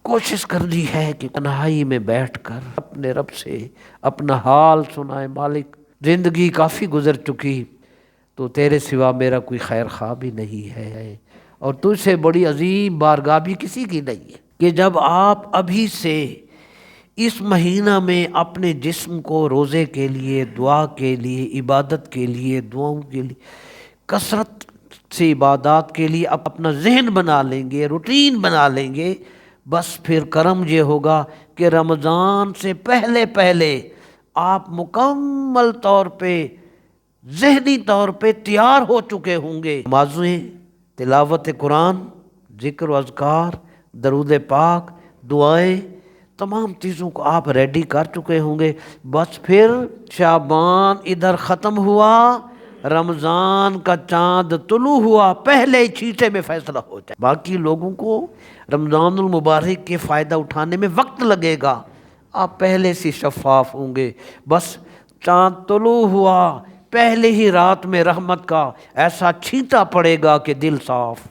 کوشش کرنی ہے کہ تنہائی میں بیٹھ کر اپنے رب سے اپنا حال سنائے، مالک زندگی کافی گزر چکی، تو تیرے سوا میرا کوئی خیر خواہ بھی نہیں ہے، اور تجھ سے بڑی عظیم بارگاہ بھی کسی کی نہیں ہے، کہ جب آپ ابھی سے اس مہینہ میں اپنے جسم کو روزے کے لیے، دعا کے لیے، عبادت کے لیے، دعاؤں کے لیے، کثرت سے عبادات کے لیے اپنا ذہن بنا لیں گے، روٹین بنا لیں گے، بس پھر کرم یہ ہوگا کہ رمضان سے پہلے پہلے آپ مکمل طور پہ ذہنی طور پہ تیار ہو چکے ہوں گے، نمازیں، تلاوت قرآن، ذکر و اذکار، درود پاک، دعائیں، تمام چیزوں کو آپ ریڈی کر چکے ہوں گے، بس پھر شعبان ادھر ختم ہوا، رمضان کا چاند طلوع ہوا، پہلے چیٹے میں فیصلہ ہو جائے۔ باقی لوگوں کو رمضان المبارک کے فائدہ اٹھانے میں وقت لگے گا، آپ پہلے سے شفاف ہوں گے، بس چاند طلوع ہوا، پہلے ہی رات میں رحمت کا ایسا چھینٹا پڑے گا کہ دل صاف۔